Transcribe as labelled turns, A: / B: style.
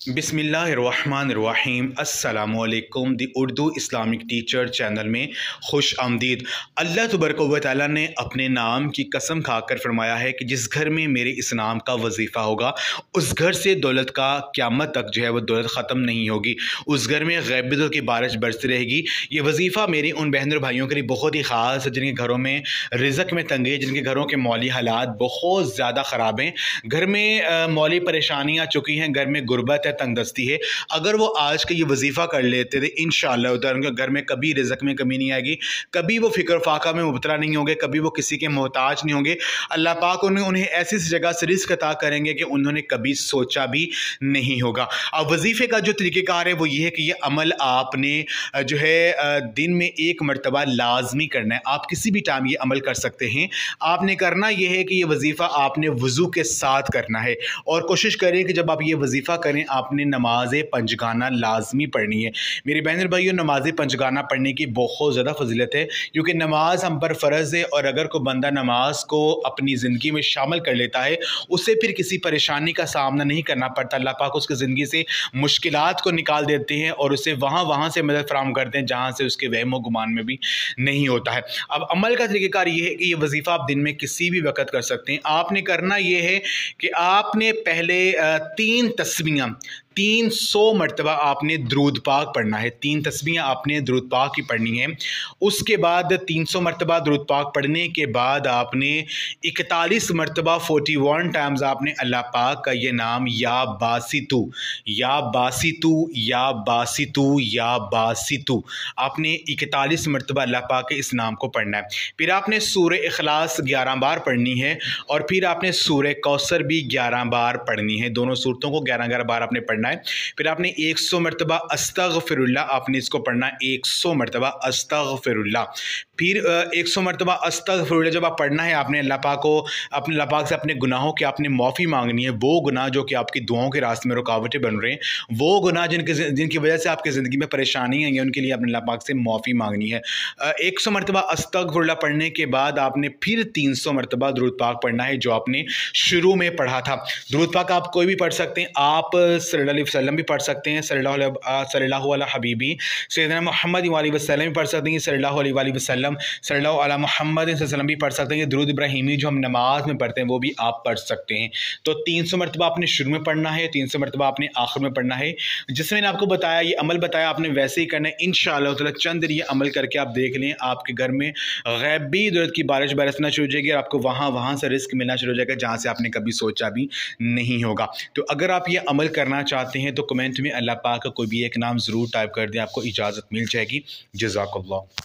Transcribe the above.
A: बिस्मिल्लाहिर्रहमानिर्रहीम अस्सलामुअलैकुम दी Urdu Islamic teacher channel में खुश आमदीद। अल्लाह तबारक व तआला ने अपने नाम की कसम खाकर फरमाया है कि जिस घर में मेरे इस नाम का वजीफ़ा होगा उस घर से दौलत का क़यामत तक जो है वो दौलत ख़त्म नहीं होगी, उस घर में गैबत की बारिश बरसती रहेगी। ये वजीफ़ा मेरे उन बहन और भाइयों के लिए बहुत ही ख़ास है जिनके घरों में रिज़्क़ में तंगी है, जिनके घरों के मौली हालात बहुत ज़्यादा ख़राब हैं, घर में मौली परेशानियाँ आ चुकी हैं, घर में गुर्बत है, तंगदस्ती है। अगर वो आज का ये वजीफ़ा कर लेते थे इंशाअल्लाह उनके घर में कभी रिज़्क़ में कमी नहीं आएगी, कभी वो फ़िक्र फाका में मुबतला नहीं होंगे, कभी वो किसी के मोहताज नहीं होंगे। अल्लाह पाक उन्हें ऐसी जगह से रिज़्क़ अता करेंगे कि उन्होंने कभी सोचा भी नहीं होगा। अब वजीफ़े का जो तरीक़ेकार है वो ये है कि ये अमल आपने जो है दिन में एक मरतबा लाजमी करना है। आप किसी भी टाइम ये अमल कर सकते हैं। आपने करना ये है कि ये वजीफ़ा आपने वज़ू के साथ करना है और कोशिश करें कि जब आप ये वजीफ़ा करें आपने नमाज़ पंजगाना लाजमी पढ़नी है। मेरे बहन भाइयों, नमाज पंजगाना पढ़ने की बहुत ज़्यादा फजीलत है क्योंकि नमाज हम पर फ़र्ज़ है और अगर कोई बंदा नमाज को अपनी ज़िंदगी में शामिल कर लेता है उसे फिर किसी परेशानी का सामना नहीं करना पड़ता। अल्लाह पाक उसकी ज़िंदगी से मुश्किलात को निकाल देते हैं और उसे वहाँ से मदद फराहम करते हैं जहाँ से उसके वहम गुमान में भी नहीं होता है। अब अमल का तरीक़ेकार ये है कि ये वजीफ़ा आप दिन में किसी भी वक्त कर सकते हैं। आपने करना ये है कि आपने पहले 3 तस्बीहां 300 मरतबा आपने दरूद पाक पढ़ना है। 3 तस्बीहां आपने दरूद पाक की पढ़नी है। उसके बाद 300 मरतबा दरूद पाक पढ़ने के बाद आपने 41 मरतबा 41 टाइम्स आपने अल्लाह पाक का ये नाम या बासितु या बासितु या बासितु या बासितु आपने 41 मरतबा अल्लाह पाक के इस नाम को पढ़ना है। फिर आपने सूरह इखलास 11 बार पढ़नी है और फिर आपने सूरह कौसर भी 11 बार पढ़नी है। दोनों सूरतों को 11 बार आपने पढ़ना है। फिर आपने 100 मरतबा अस्तगफिरुल्लाह आपने इसको पढ़ना है, 100 मरतबा अस्तगफिरुल्लाह। फिर 100 मरतबा अस्तगफिरुल्लाह जब आप पढ़ना है आपने अल्लाह पाक से अपने गुनाहों की आपने माफ़ी मांगनी है। वो गुनाह जो कि आपकी दुआओं के रास्ते में रुकावटें बन रहे हैं, वो गुनाह जिनकी वजह से आपकी ज़िंदगी में परेशानी आई है, उनके लिए आपने अल्लाह पाक से माफ़ी मांगनी है। 100 मरतबा अस्तगफिरुल्लाह पढ़ने के बाद आपने फिर 300 मरतबा दुरूद पाक पढ़ना है जो आपने शुरू में पढ़ा था। दुरूद पाक आप कोई भी पढ़ सकते हैं, आप सल्लल्लाहु अलैहि वसल्लम भी पढ़ सकते हैं, सल्लल्लाहु अला हबीबी सैयदना मोहम्मद वसल्लम भी पढ़ सकते हैं, सल्लल्लाहु अलैहि वसल्लम सल्लल्लाहु अला मोहम्मद वसल्लम भी पढ़ सकते हैं। दुरूद इब्राहिमी जो हम नमाज में पढ़ते हैं वो भी आप पढ़ सकते हैं। तो 300 मरतबा आपने शुरू में पढ़ना है, 300 मरतबा आपने आखिर में पढ़ना है। जिसमें मैंने आपको बताया ये अमल बताया आपने वैसे ही करना है। इंशाअल्लाह ताला चंद दिन ये अमल करके आप देख लें, आपके घर में गैबी दौलत की बारिश बरसना शुरू हो जाएगी और आपको वहाँ से रिस्क मिलना शुरू हो जाएगा जहाँ से आपने कभी सोचा भी नहीं होगा। तो अगर आप ये अमल करना चाहते हैं तो कमेंट में अल्लाह पाक का कोई भी एक नाम ज़रूर टाइप कर दें, आपको इजाज़त मिल जाएगी। जज़ाकल्लाह।